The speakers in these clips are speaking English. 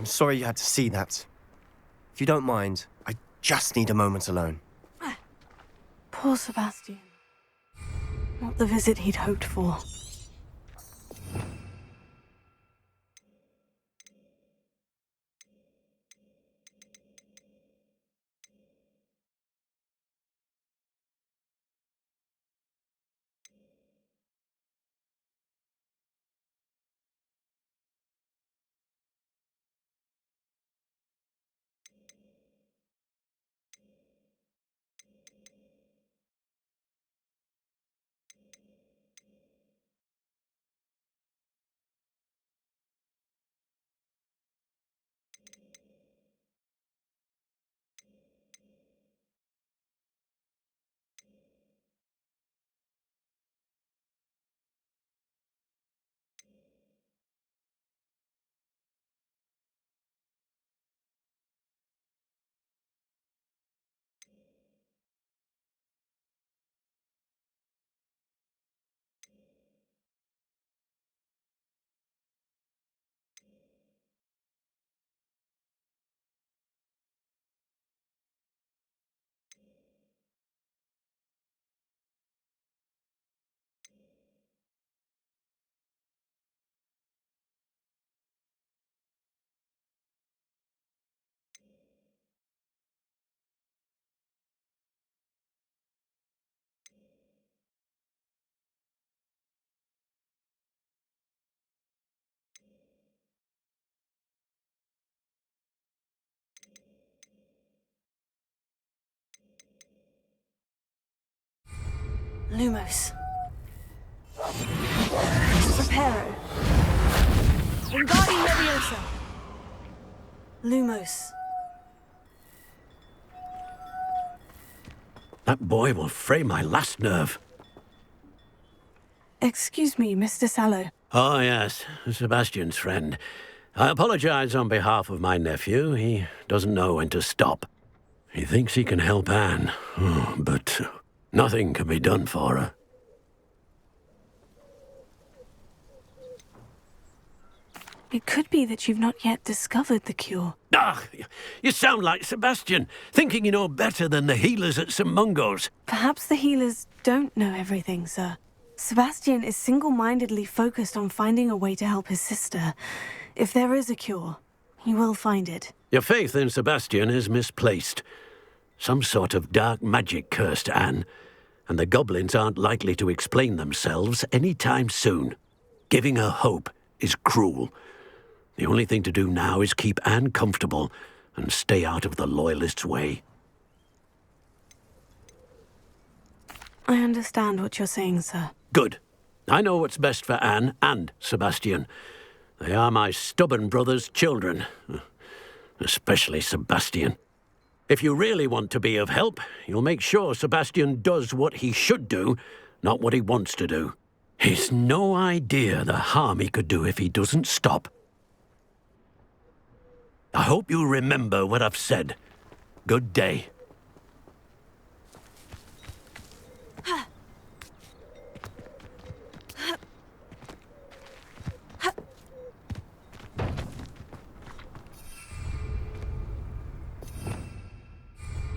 I'm sorry you had to see that. If you don't mind, I just need a moment alone. Poor Sebastian. Not the visit he'd hoped for. Lumos. Preparo. Wingardium Leviosa. Lumos. That boy will fray my last nerve. Excuse me, Mr. Sallow. Oh, yes, Sebastian's friend. I apologize on behalf of my nephew. He doesn't know when to stop. He thinks he can help Anne, but nothing can be done for her. It could be that you've not yet discovered the cure. Ah, you sound like Sebastian, thinking you know better than the healers at St. Mungo's. Perhaps the healers don't know everything, sir. Sebastian is single-mindedly focused on finding a way to help his sister. If there is a cure, he will find it. Your faith in Sebastian is misplaced. Some sort of dark magic cursed Anne, and the goblins aren't likely to explain themselves any time soon. Giving her hope is cruel. The only thing to do now is keep Anne comfortable and stay out of the Loyalists' way. I understand what you're saying, sir. Good. I know what's best for Anne and Sebastian. They are my stubborn brother's children. Especially Sebastian. If you really want to be of help, you'll make sure Sebastian does what he should do, not what he wants to do. He's no idea the harm he could do if he doesn't stop. I hope you remember what I've said. Good day.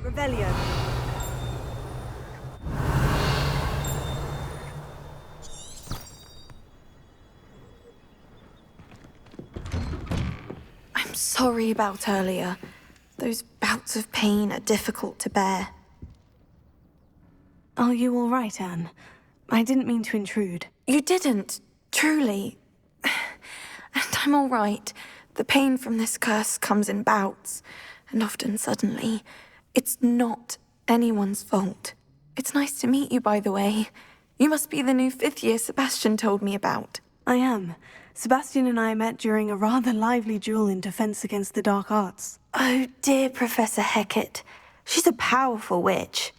Revelio. I'm sorry about earlier. Those bouts of pain are difficult to bear. Are you all right, Anne? I didn't mean to intrude. You didn't, truly. And I'm all right. The pain from this curse comes in bouts, and often suddenly. It's not anyone's fault. It's nice to meet you, by the way. You must be the new fifth-year Sebastian told me about. I am. Sebastian and I met during a rather lively duel in defense against the dark arts. Oh, dear Professor Hecat. She's a powerful witch.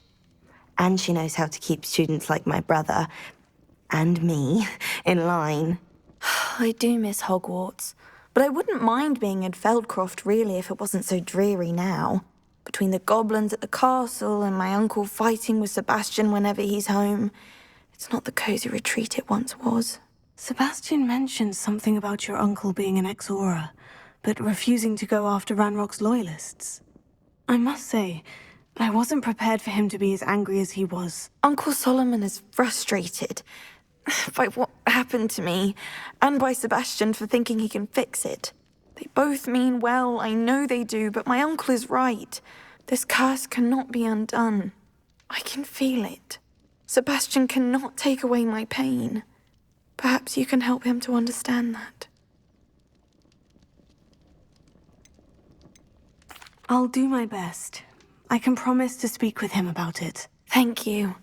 And she knows how to keep students like my brother, and me, in line. I do miss Hogwarts, but I wouldn't mind being in Feldcroft, really, if it wasn't so dreary now. Between the goblins at the castle and my uncle fighting with Sebastian whenever he's home, it's not the cozy retreat it once was. Sebastian mentioned something about your uncle being an ex-Auror. but refusing to go after Ranrock's loyalists. I must say, I wasn't prepared for him to be as angry as he was. Uncle Solomon is frustrated by what happened to me, and by Sebastian for thinking he can fix it. They both mean well, I know they do, but my uncle is right. This curse cannot be undone. I can feel it. Sebastian cannot take away my pain. Perhaps you can help him to understand that. I'll do my best. I can promise to speak with him about it. Thank you.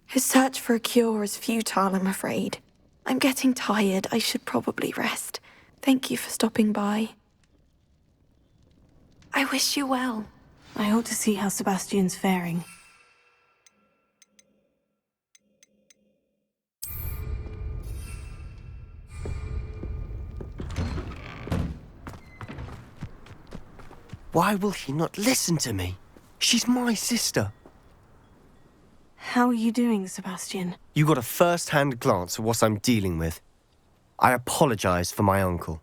His search for a cure is futile, I'm afraid. I'm getting tired. I should probably rest. Thank you for stopping by. I wish you well. I ought to see how Sebastian's faring. Why will he not listen to me? She's my sister. How are you doing, Sebastian? You got a first-hand glance at what I'm dealing with. I apologize for my uncle.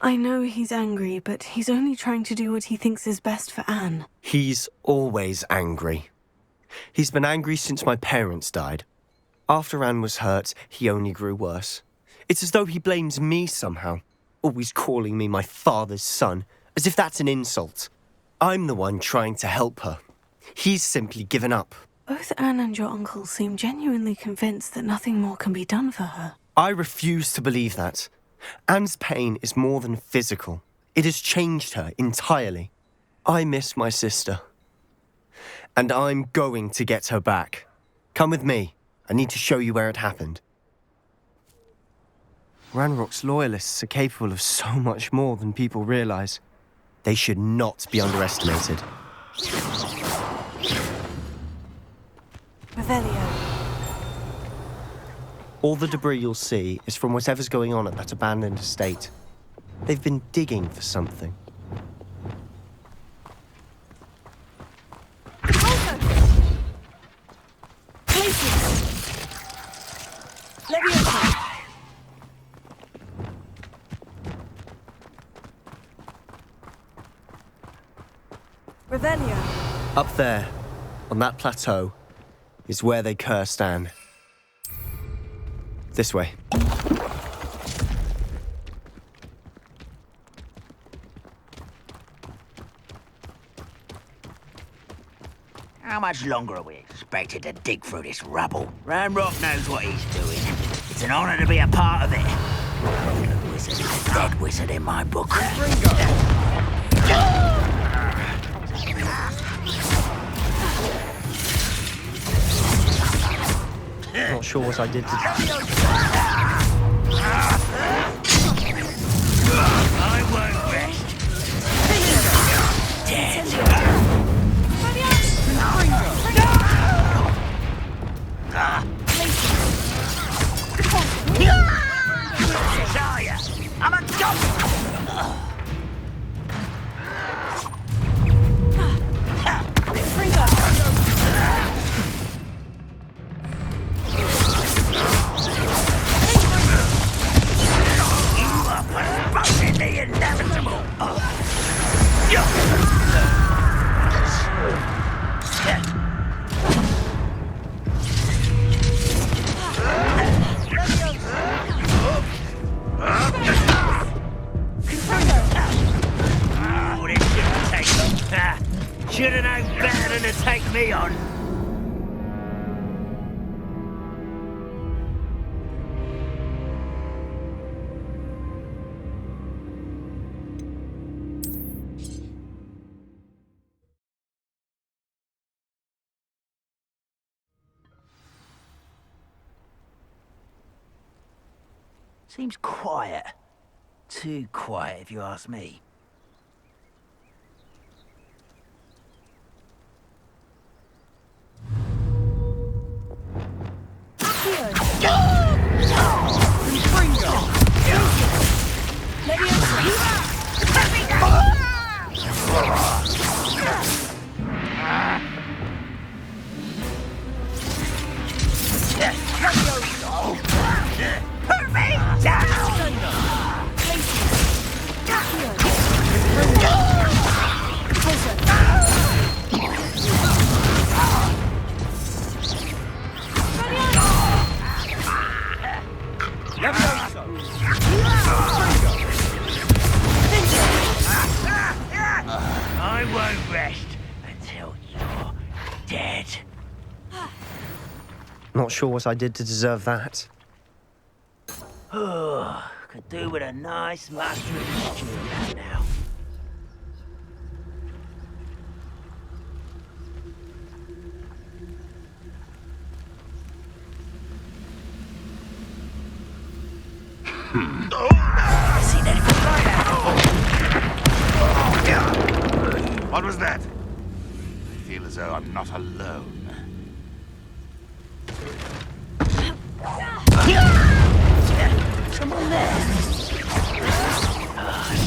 I know he's angry, but he's only trying to do what he thinks is best for Anne. He's always angry. He's been angry since my parents died. After Anne was hurt, he only grew worse. It's as though he blames me somehow, always calling me my father's son, as if that's an insult. I'm the one trying to help her. He's simply given up. Both Anne and your uncle seem genuinely convinced that nothing more can be done for her. I refuse to believe that. Anne's pain is more than physical. It has changed her entirely. I miss my sister. And I'm going to get her back. Come with me. I need to show you where it happened. Ranrock's loyalists are capable of so much more than people realize. They should not be underestimated. Revelio. All the debris you'll see is from whatever's going on at that abandoned estate. They've been digging for something. Revelio. Up there, on that plateau, is where they cursed Anne. This way. How much longer are we expected to dig through this rubble? Ranrock knows what he's doing. It's an honor to be a part of it. The wizard is a dead wizard in my book. Not sure what I did to... I won't rest. Dead. Shaya, I'm a the inevitable. Should've known better than to take me on. Seems quiet. Too quiet, if you ask me. Not sure what I did to deserve that. Oh, could do with a nice mushroom stew now. What was that? I feel as though I'm not alone. Someone there.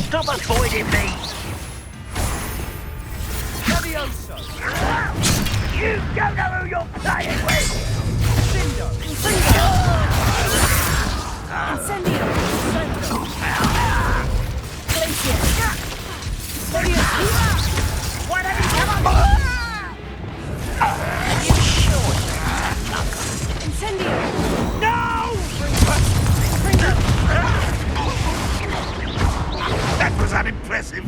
Stop avoiding me! You don't know who you're playing with! Why don't you come on? That was unimpressive.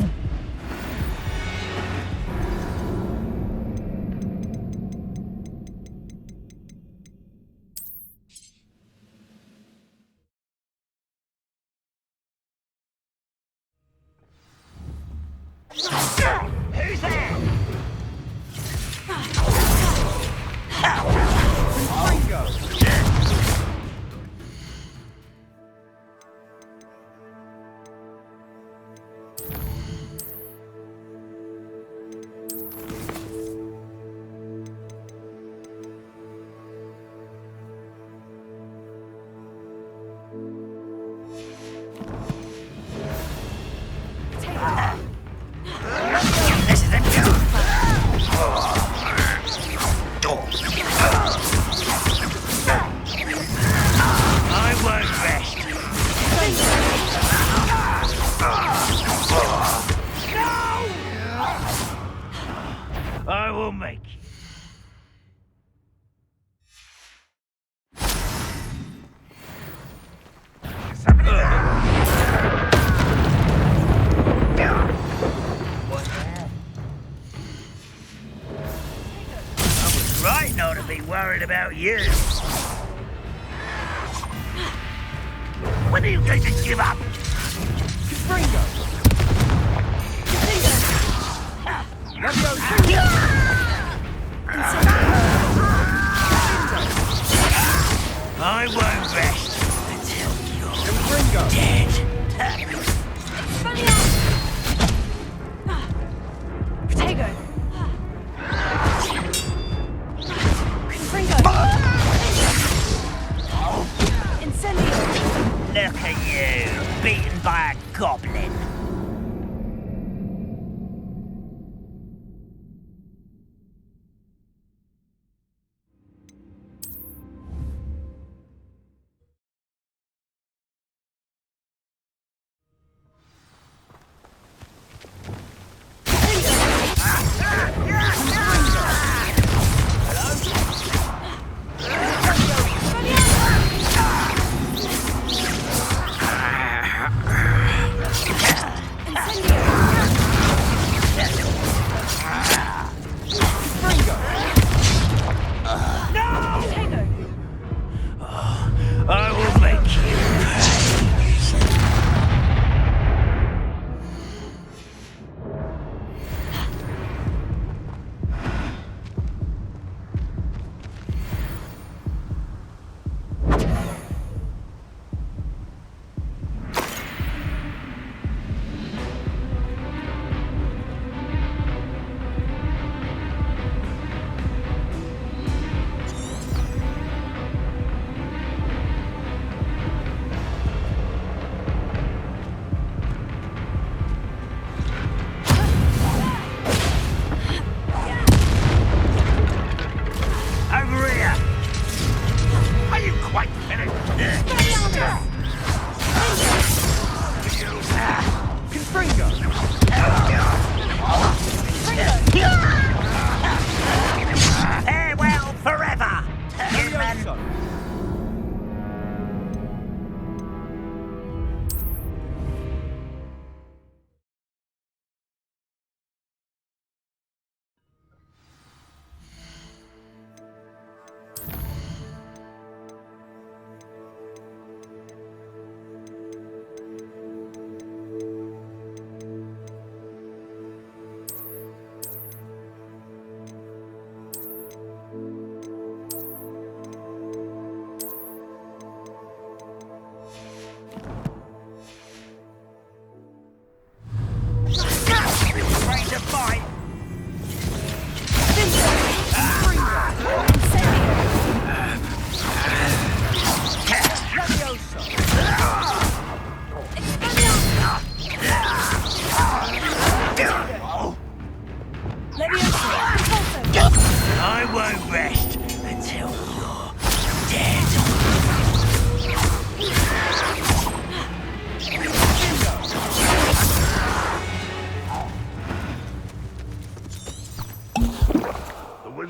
Who's there? This is it. I won't rest. No! I will make you. Right not to be worried about you. When are you going to give up? I won't rest until you're dead. Look at you, beaten by a goblin.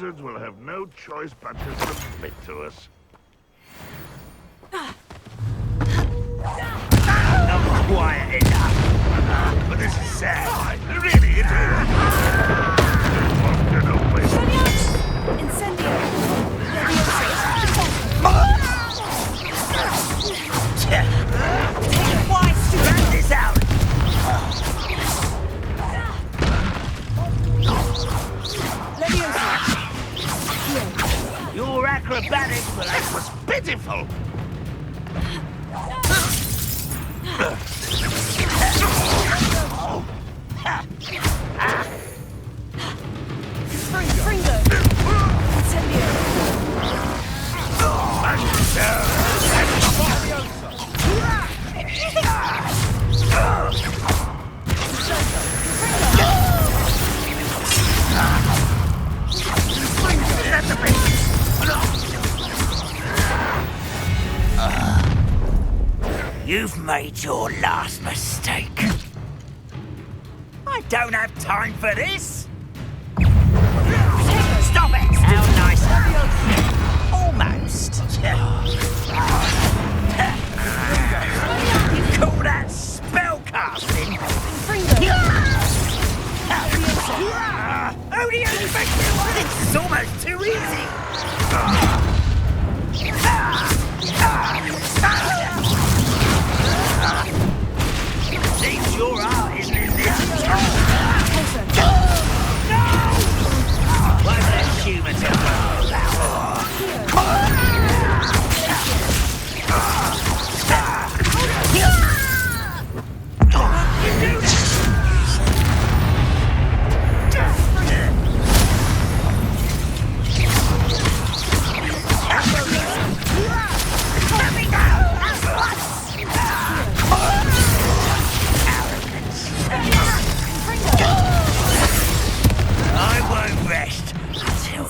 wizards will have no choice but to submit to us. Not quiet enough. But this is sad. Really, it is. Often a waste. Incendio! Run this out! Your acrobatics will That was pitiful. You've made your last mistake. I don't have time for this. Stop it! How nice. Almost. You call that spellcasting? Who do you think you are? This is almost too easy. Seems your art isn't in this at all. No! Won't let human to I won't rest until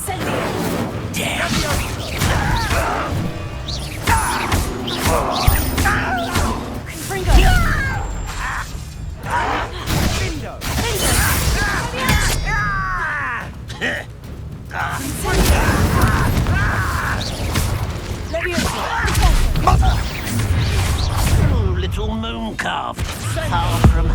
death. Little moon calf, far from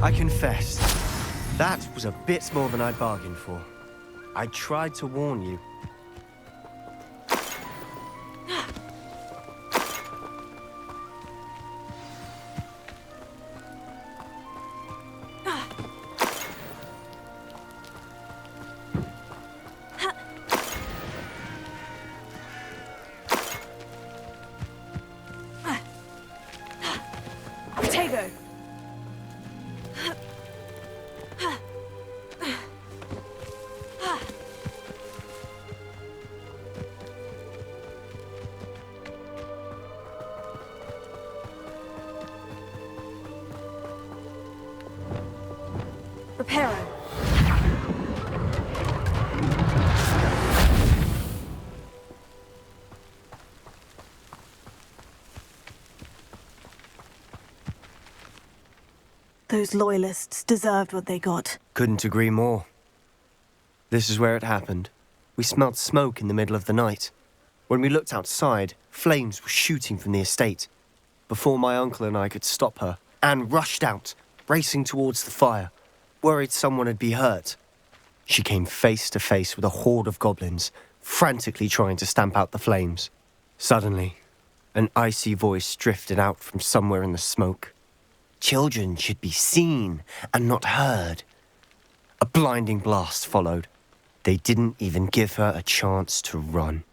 I confess, that was a bit more than I bargained for. I tried to warn you. Tego! Reparo. Those loyalists deserved what they got. Couldn't agree more. This is where it happened. We smelled smoke in the middle of the night. When we looked outside, flames were shooting from the estate. Before my uncle and I could stop her, Anne rushed out, racing towards the fire, worried someone had been hurt. She came face to face with a horde of goblins, frantically trying to stamp out the flames. Suddenly, an icy voice drifted out from somewhere in the smoke. Children should be seen and not heard. A blinding blast followed. They didn't even give her a chance to run.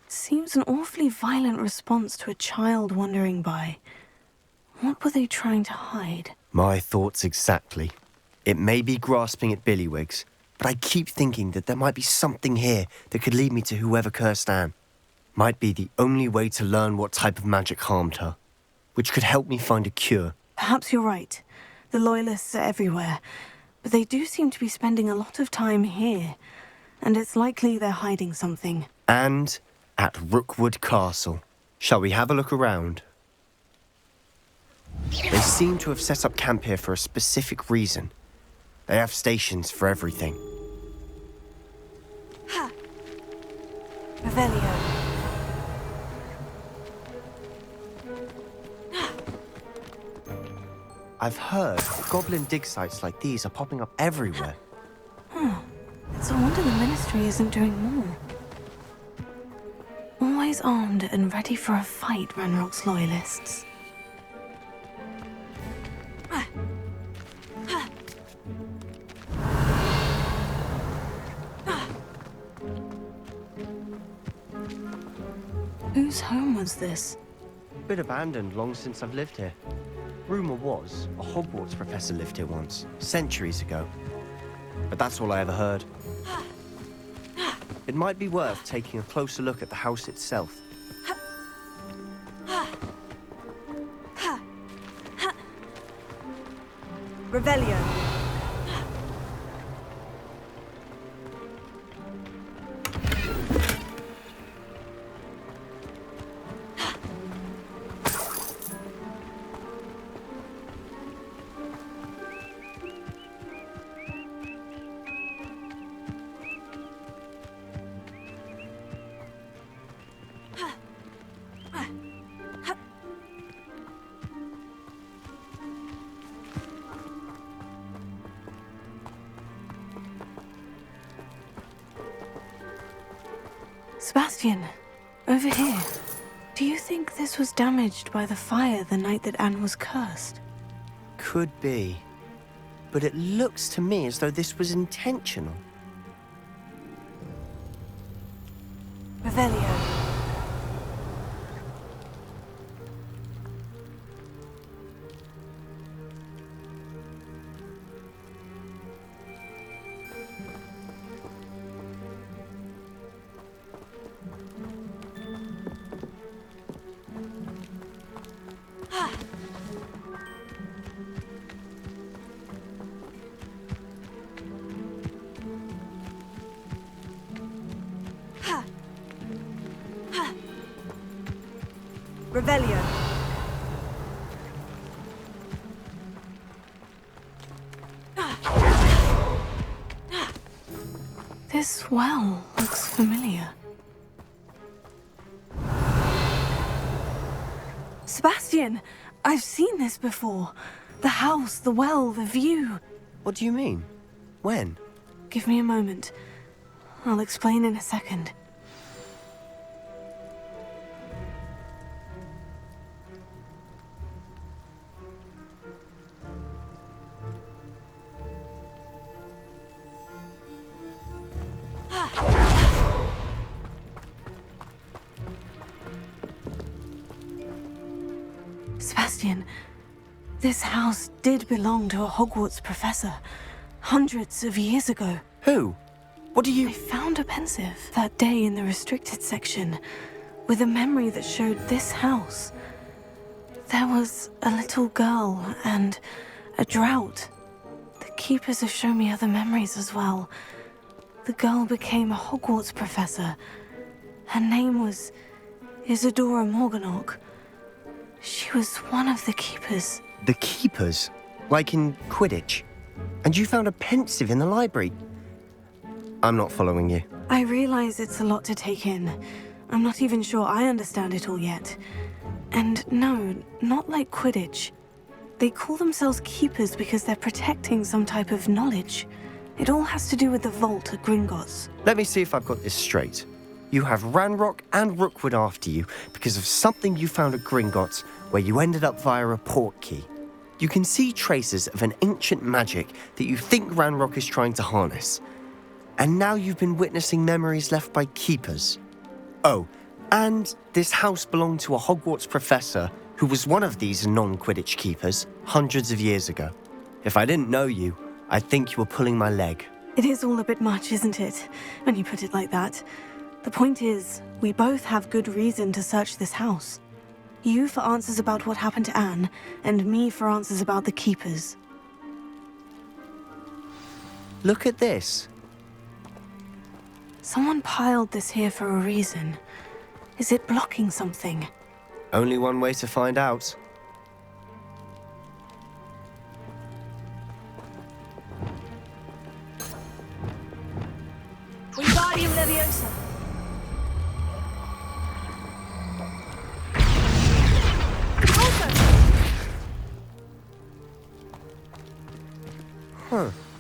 Seems an awfully violent response to a child wandering by. What were they trying to hide? My thoughts exactly. It may be grasping at Billywigs, but I keep thinking that there might be something here that could lead me to whoever cursed Anne. Might be the only way to learn what type of magic harmed her, which could help me find a cure. Perhaps you're right. The Loyalists are everywhere, but they do seem to be spending a lot of time here, and it's likely they're hiding something. And at Rookwood Castle. Shall we have a look around? They seem to have set up camp here for a specific reason. They have stations for everything. Revelio. I've heard goblin dig sites like these are popping up everywhere. It's a wonder the Ministry isn't doing more. Always armed and ready for a fight, Ranrock's loyalists. Whose home was this? Been abandoned long since I've lived here. Rumor was a Hogwarts professor lived here once, centuries ago. But that's all I ever heard. It might be worth taking a closer look at the house itself. Revelio. Sebastian, over here. Do you think this was damaged by the fire the night that Anne was cursed? Could be. But it looks to me as though this was intentional. Revelio. Revelio. This well looks familiar. Sebastian, I've seen this before. The house, the well, the view. What do you mean? When? Give me a moment. I'll explain in a second. Sebastian, this house did belong to a Hogwarts professor, hundreds of years ago. Who? What do you... I found a pensive that day in the restricted section, with a memory that showed this house. There was a little girl and a drought. The keepers have shown me other memories as well. The girl became a Hogwarts professor. Her name was Isadora Morganach. She was one of the keepers. The keepers? Like in Quidditch? And you found a pensive in the library? I'm not following you. I realize it's a lot to take in. I'm not even sure I understand it all yet. And no, not like Quidditch. They call themselves keepers because they're protecting some type of knowledge. It all has to do with the vault at Gringotts. Let me see if I've got this straight. You have Ranrock and Rookwood after you because of something you found at Gringotts where you ended up via a port key. You can see traces of an ancient magic that you think Ranrock is trying to harness. And now you've been witnessing memories left by keepers. Oh, and this house belonged to a Hogwarts professor who was one of these non-Quidditch keepers hundreds of years ago. If I didn't know you, I'd think you were pulling my leg. It is all a bit much, isn't it? When you put it like that. The point is, we both have good reason to search this house. You for answers about what happened to Anne, and me for answers about the keepers. Look at this. Someone piled this here for a reason. Is it blocking something? Only one way to find out.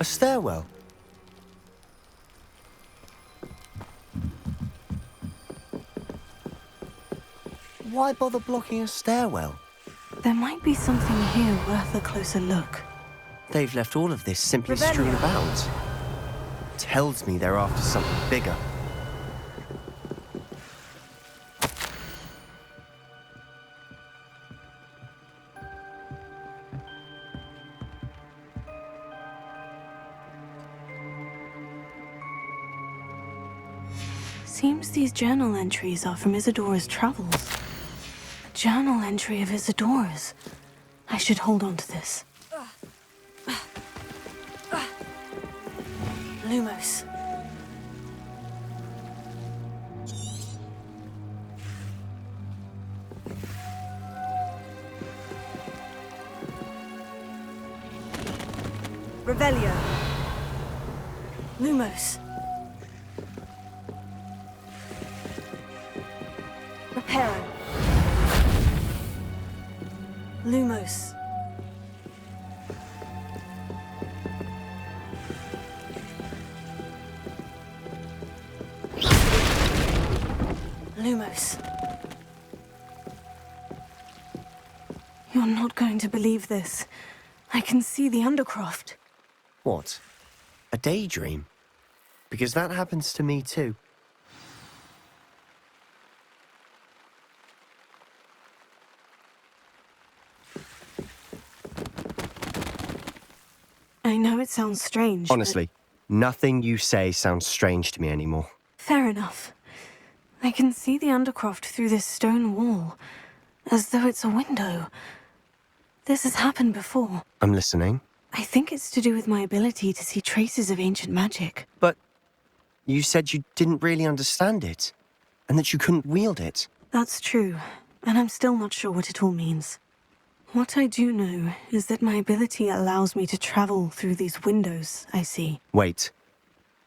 A stairwell. Why bother blocking a stairwell? There might be something here worth a closer look. They've left all of this simply strewn about. Tells me they're after something bigger. Seems these journal entries are from Isadora's travels. A journal entry of Isadora's. I should hold on to this. Lumos. Revelio. Lumos. Reparo. Lumos. Lumos. You're not going to believe this. I can see the Undercroft. What? A daydream? Because that happens to me too. I know it sounds strange. but- Honestly, nothing you say sounds strange to me anymore. Fair enough. I can see the Undercroft through this stone wall, as though it's a window. This has happened before. I'm listening. I think it's to do with my ability to see traces of ancient magic. But you said you didn't really understand it, and that you couldn't wield it. That's true, and I'm still not sure what it all means. What I do know is that my ability allows me to travel through these windows I see. Wait.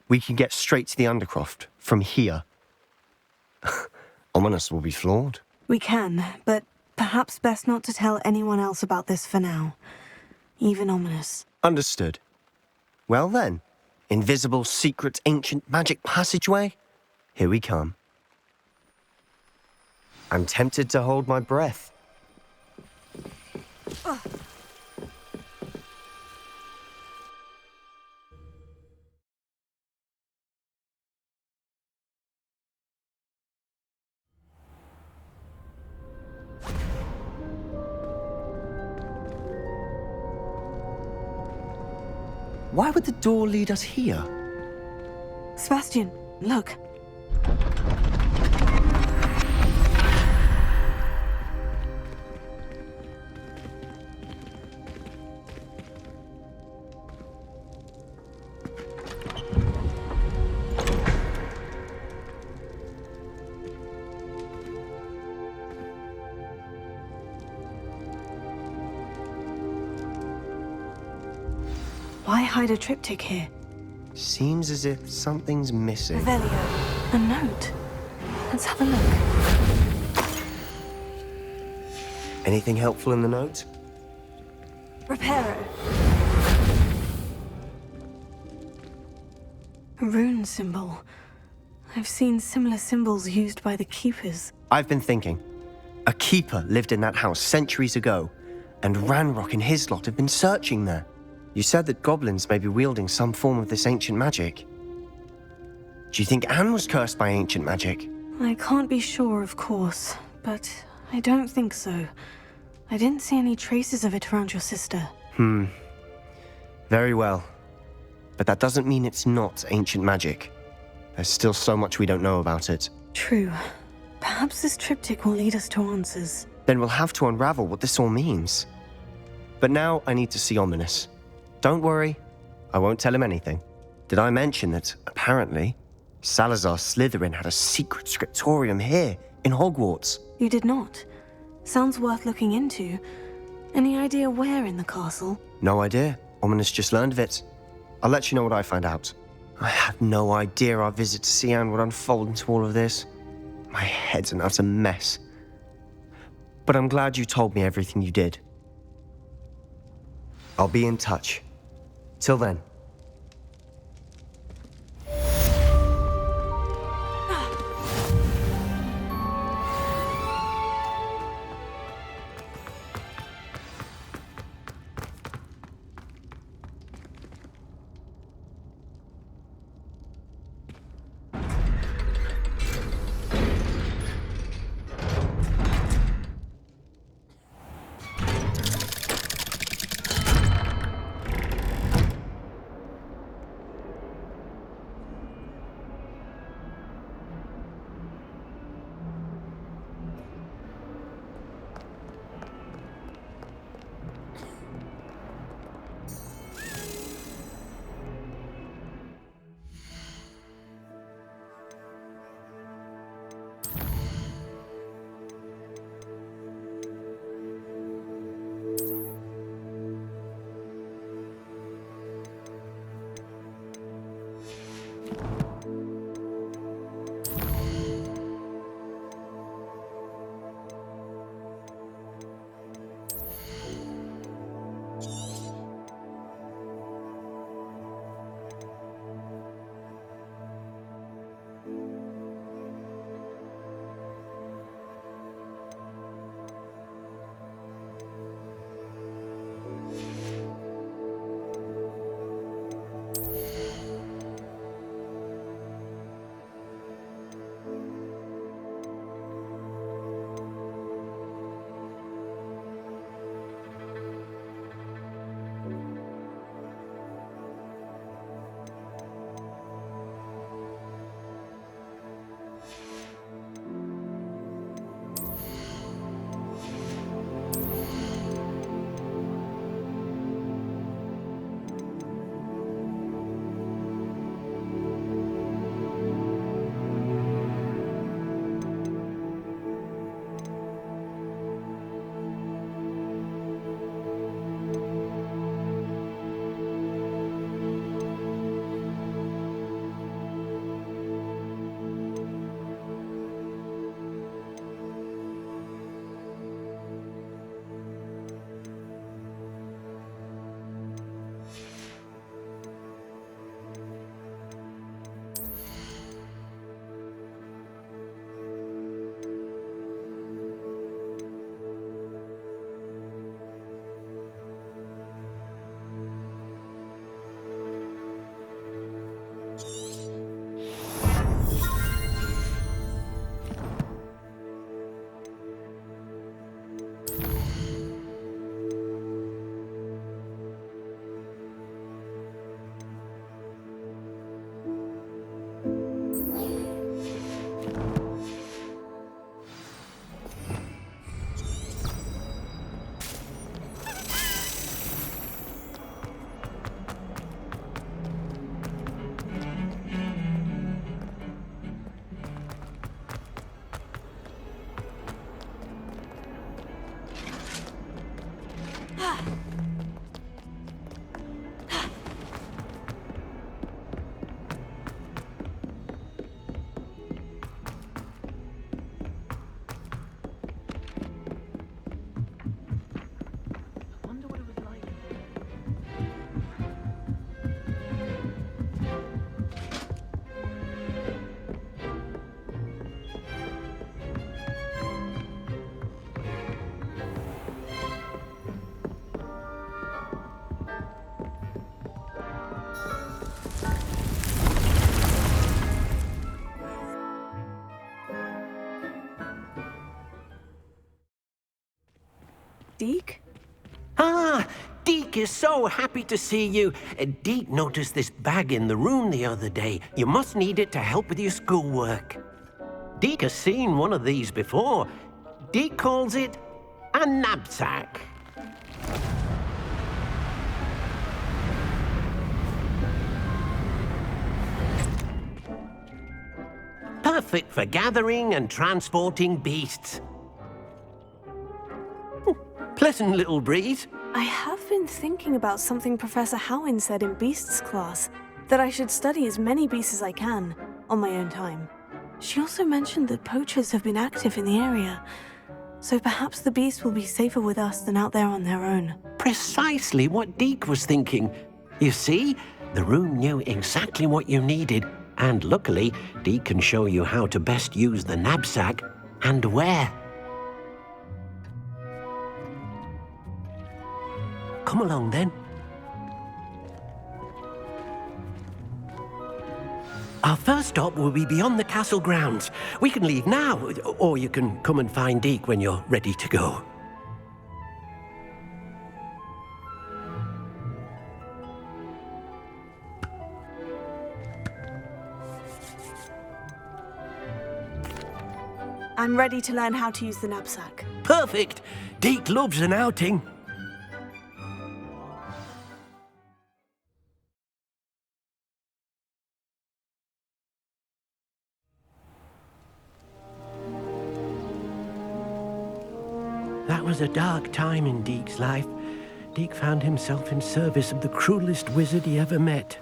We can get straight to the Undercroft from here. Ominous will be floored. We can, but perhaps best not to tell anyone else about this for now. Even Ominous. Understood. Well then, invisible, secret, ancient magic passageway? Here we come. I'm tempted to hold my breath. Why would the door lead us here? Sebastian, look. Why hide a triptych here? Seems as if something's missing. Revelio. A note. Let's have a look. Anything helpful in the note? Reparo. A rune symbol. I've seen similar symbols used by the keepers. I've been thinking. A keeper lived in that house centuries ago, and Ranrock and his lot have been searching there. You said that goblins may be wielding some form of this ancient magic. Do you think Anne was cursed by ancient magic? I can't be sure, of course, but I don't think so. I didn't see any traces of it around your sister. Very well. But that doesn't mean it's not ancient magic. There's still so much we don't know about it. True. Perhaps this triptych will lead us to answers. Then we'll have to unravel what this all means. But now I need to see Ominous. Don't worry, I won't tell him anything. Did I mention that, apparently, Salazar Slytherin had a secret scriptorium here in Hogwarts? You did not. Sounds worth looking into. Any idea where in the castle? No idea. Ominous just learned of it. I'll let you know what I find out. I had no idea our visit to Cian would unfold into all of this. My head's an utter mess. But I'm glad you told me everything you did. I'll be in touch. Till then, Deke? Ah, Deke is so happy to see you. Deke noticed this bag in the room the other day. You must need it to help with your schoolwork. Deke has seen one of these before. Deke calls it a knapsack. Perfect for gathering and transporting beasts. Pleasant little breeze. I have been thinking about something Professor Howin said in Beasts class, that I should study as many beasts as I can, on my own time. She also mentioned that poachers have been active in the area, so perhaps the beasts will be safer with us than out there on their own. Precisely what Deke was thinking. You see, the room knew exactly what you needed, and luckily, Deke can show you how to best use the knapsack and where. Come along then. Our first stop will be beyond the castle grounds. We can leave now, or you can come and find Deke when you're ready to go. I'm ready to learn how to use the knapsack. Perfect! Deke loves an outing. That was a dark time in Deke's life. Deke found himself in service of the cruelest wizard he ever met.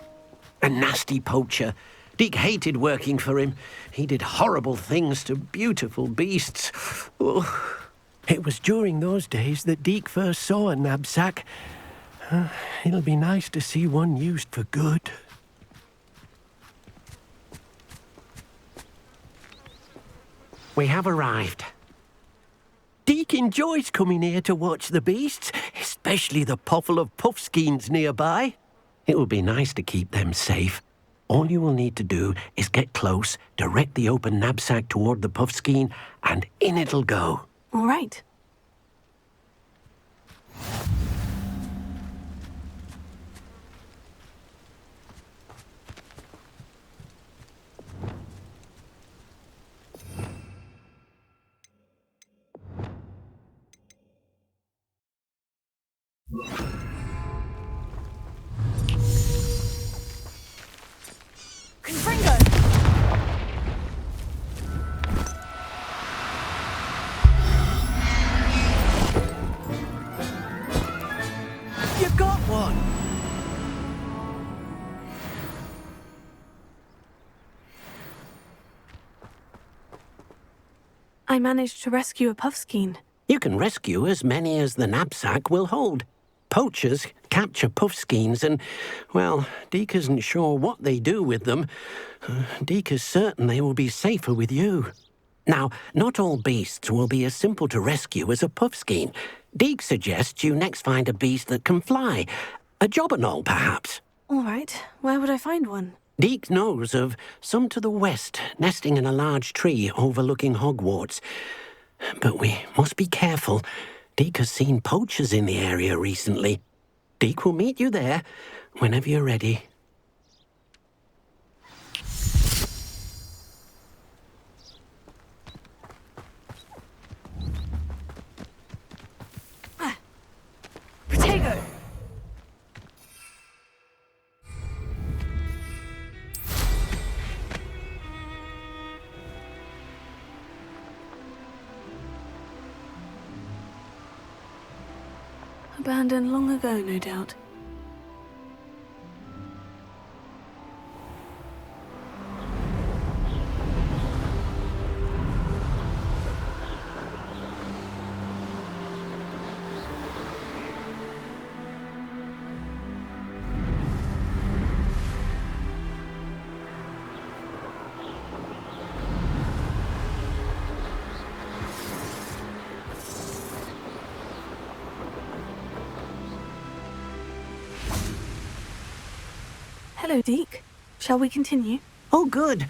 A nasty poacher. Deke hated working for him. He did horrible things to beautiful beasts. Oh. It was during those days that Deke first saw a knapsack. It'll be nice to see one used for good. We have arrived. Deke enjoys coming here to watch the beasts, especially the potful of puffskeins nearby. It will be nice to keep them safe. All you will need to do is get close, direct the open knapsack toward the puffskein, and in it'll go. All right. Confringo! You got one! I managed to rescue a puffskein. You can rescue as many as the knapsack will hold. Poachers capture puffskeins and, well, Deke isn't sure what they do with them. Deke is certain they will be safer with you. Now, not all beasts will be as simple to rescue as a puffskein. Deke suggests you next find a beast that can fly. A jobberknoll, perhaps. All right. Where would I find one? Deke knows of some to the west, nesting in a large tree overlooking Hogwarts. But we must be careful. Deke has seen poachers in the area recently. Deke will meet you there whenever you're ready. Protego! Abandoned long ago, no doubt. Hello, Deke. Shall we continue? Oh, good.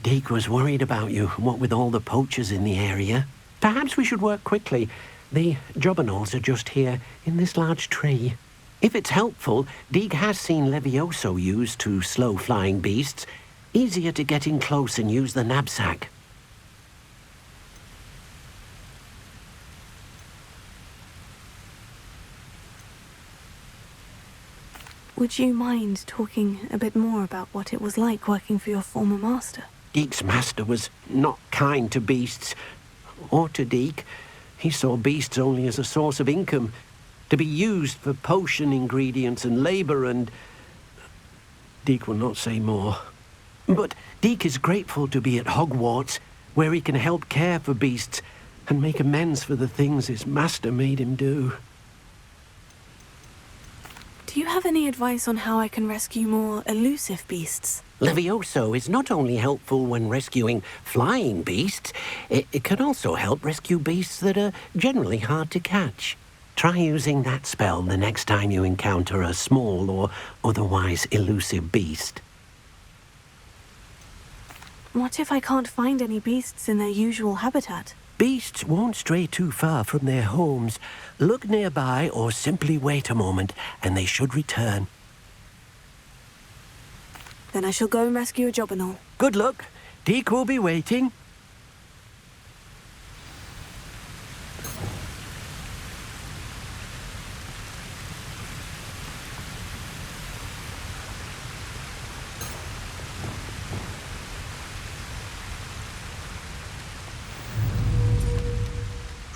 Deke was worried about you, what with all the poachers in the area. Perhaps we should work quickly. The jobberknolls are just here, in this large tree. If it's helpful, Deek has seen Levioso used to slow flying beasts. Easier to get in close and use the knapsack. Would you mind talking a bit more about what it was like working for your former master? Deek's master was not kind to beasts, or to Deek. He saw beasts only as a source of income, to be used for potion ingredients and labor, and Deek will not say more. But Deek is grateful to be at Hogwarts, where he can help care for beasts and make amends for the things his master made him do. Do you have any advice on how I can rescue more elusive beasts? Levioso is not only helpful when rescuing flying beasts, it can also help rescue beasts that are generally hard to catch. Try using that spell the next time you encounter a small or otherwise elusive beast. What if I can't find any beasts in their usual habitat? Beasts won't stray too far from their homes. Look nearby or simply wait a moment, and they should return. Then I shall go and rescue a jobberknoll. Good luck. Deek will be waiting.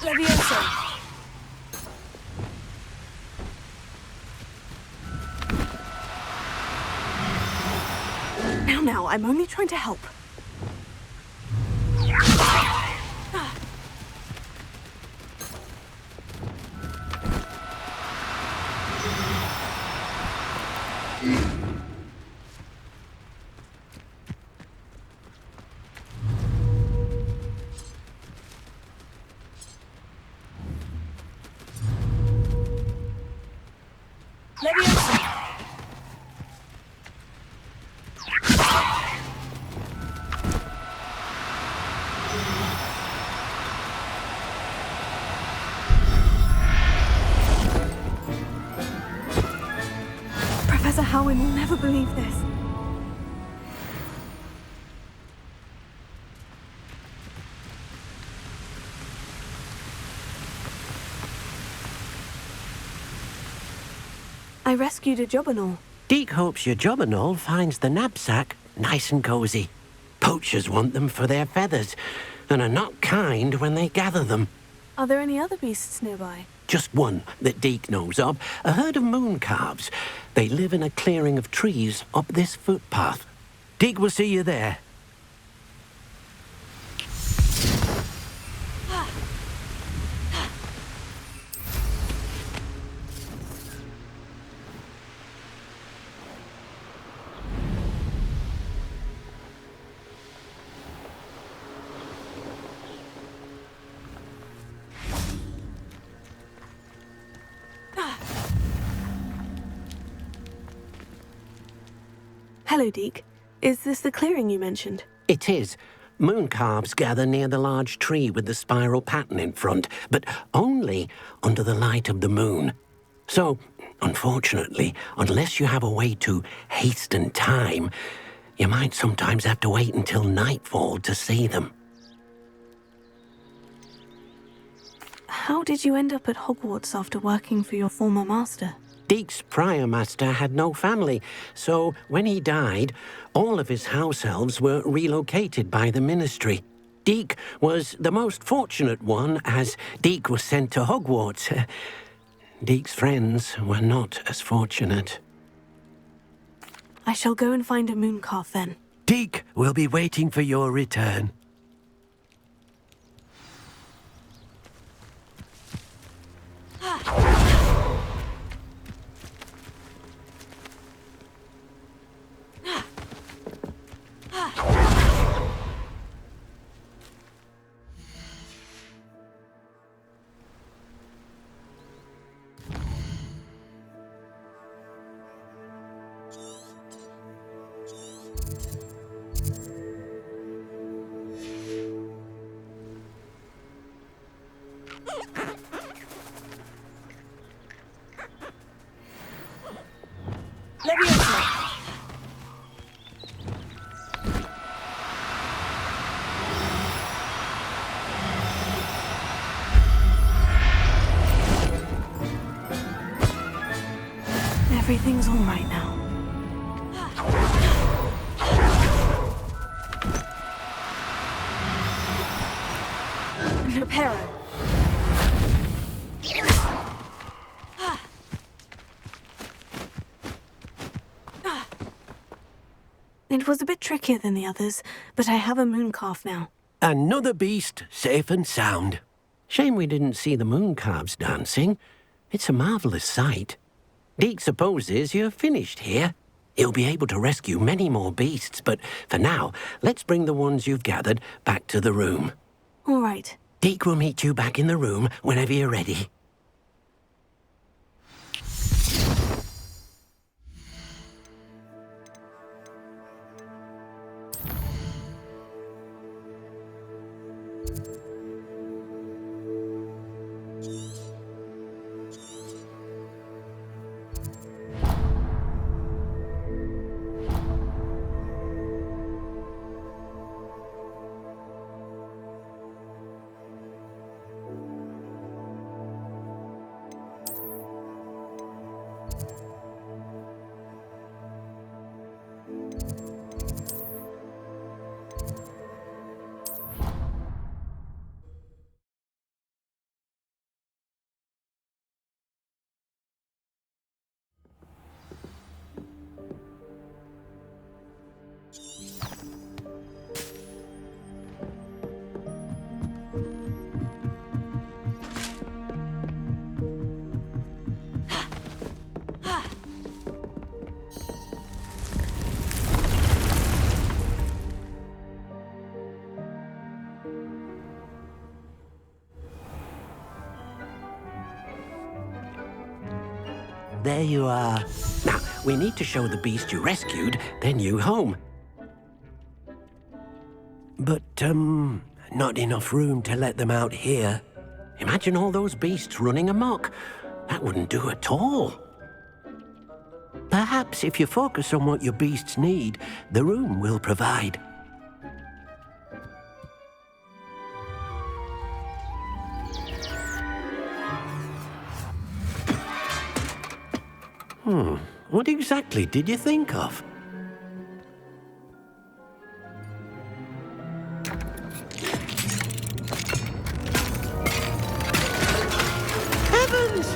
Levioso! Now, I'm only trying to help. Levioso! Professor Howin will never believe this. I rescued a jobberknoll. Deek hopes your jobberknoll finds the knapsack nice and cozy. Poachers want them for their feathers, and are not kind when they gather them. Are there any other beasts nearby? Just one that Deek knows of, a herd of moon calves. They live in a clearing of trees up this footpath. Deek will see you there. Hello, Deek. Is this the clearing you mentioned? It is. Moon calves gather near the large tree with the spiral pattern in front, but only under the light of the moon. So, unfortunately, unless you have a way to hasten time, you might sometimes have to wait until nightfall to see them. How did you end up at Hogwarts after working for your former master? Deek's prior master had no family, so when he died, all of his house elves were relocated by the ministry. Deek was the most fortunate one, as Deek was sent to Hogwarts. Deek's friends were not as fortunate. I shall go and find a mooncalf then. Deek will be waiting for your return. Everything's all right now. Reparo. It was a bit trickier than the others, but I have a moon calf now. Another beast, safe and sound. Shame we didn't see the moon calves dancing. It's a marvellous sight. Deke supposes you're finished here. He'll be able to rescue many more beasts, but for now, let's bring the ones you've gathered back to the room. All right. Deke will meet you back in the room whenever you're ready. There you are. Now, we need to show the beast you rescued their new home. But, not enough room to let them out here. Imagine all those beasts running amok. That wouldn't do at all. Perhaps if you focus on what your beasts need, the room will provide. What exactly did you think of? Heavens!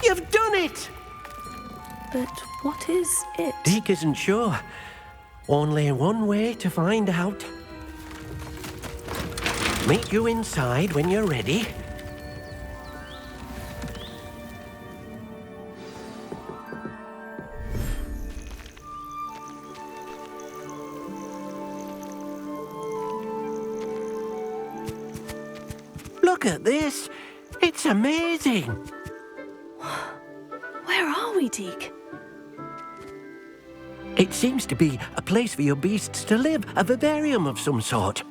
You've done it! But what is it? Deke isn't sure. Only one way to find out. Meet you inside when you're ready. Look at this. It's amazing. Where are we, Deke? It seems to be a place for your beasts to live, a vivarium of some sort.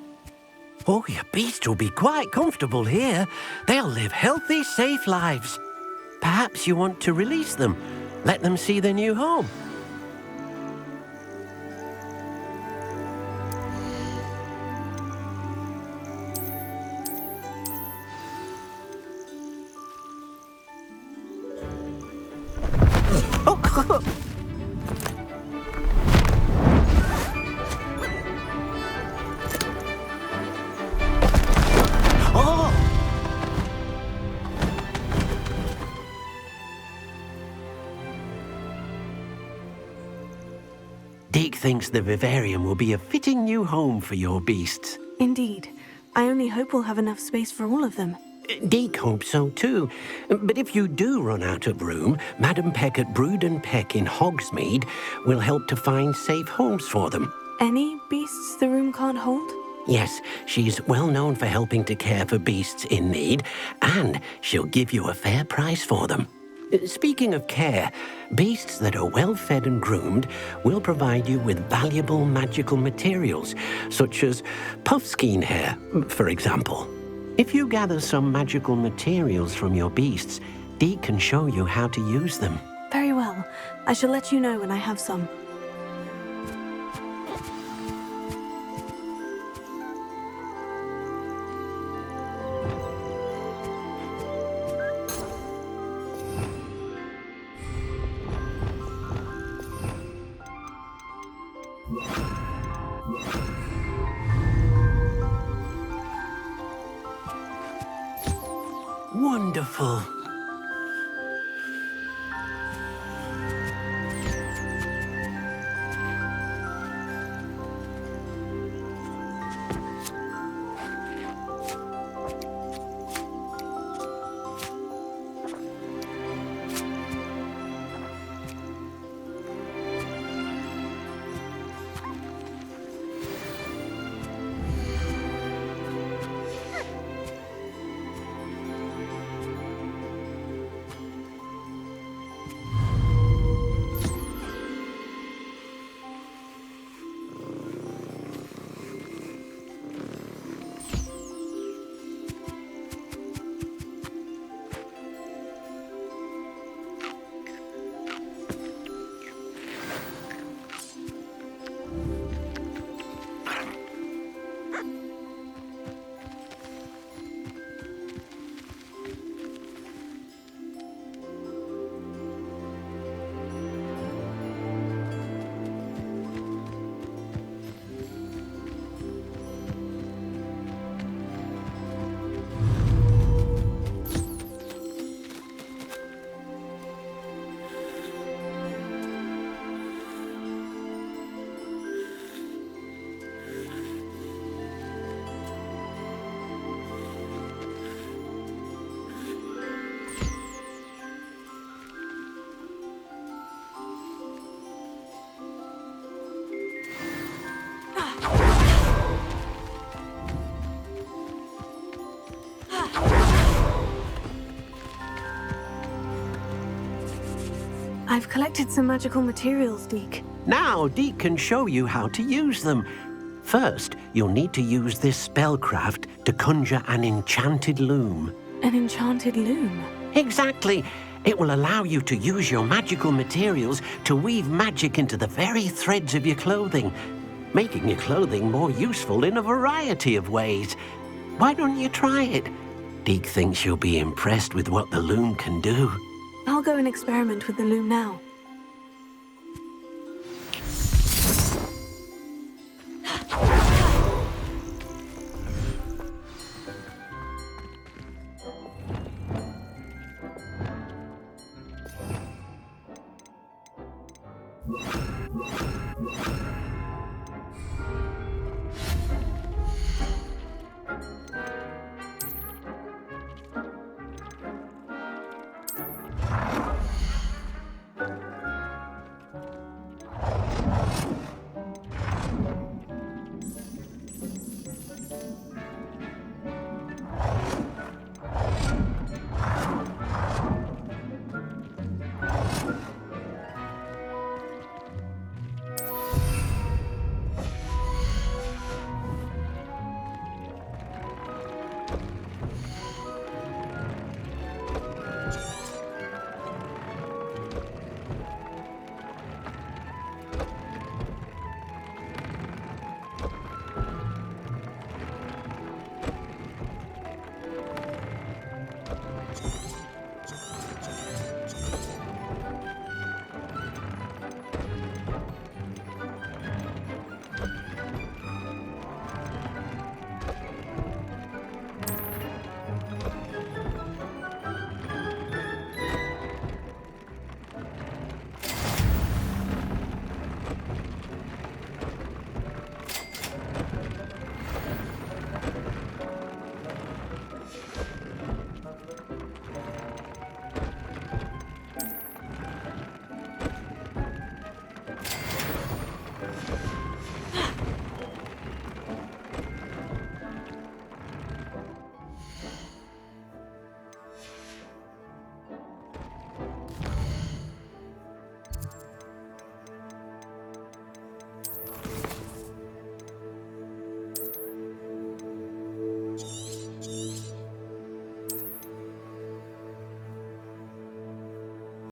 Oh, your beasts will be quite comfortable here. They'll live healthy, safe lives. Perhaps you want to release them, let them see their new home. Deke thinks the vivarium will be a fitting new home for your beasts. Indeed. I only hope we'll have enough space for all of them. Deke hopes so too. But if you do run out of room, Madam Peck at Brood and Peck in Hogsmeade will help to find safe homes for them. Any beasts the room can't hold? Yes, she's well known for helping to care for beasts in need, and she'll give you a fair price for them. Speaking of care, beasts that are well fed and groomed will provide you with valuable magical materials, such as puffskein hair, for example. If you gather some magical materials from your beasts, Deke can show you how to use them. Very well. I shall let you know when I have some. Wonderful. I've collected some magical materials, Deke. Now, Deke can show you how to use them. First, you'll need to use this spellcraft to conjure an enchanted loom. An enchanted loom? Exactly. It will allow you to use your magical materials to weave magic into the very threads of your clothing, making your clothing more useful in a variety of ways. Why don't you try it? Deke thinks you'll be impressed with what the loom can do. I'll go and experiment with the loom now.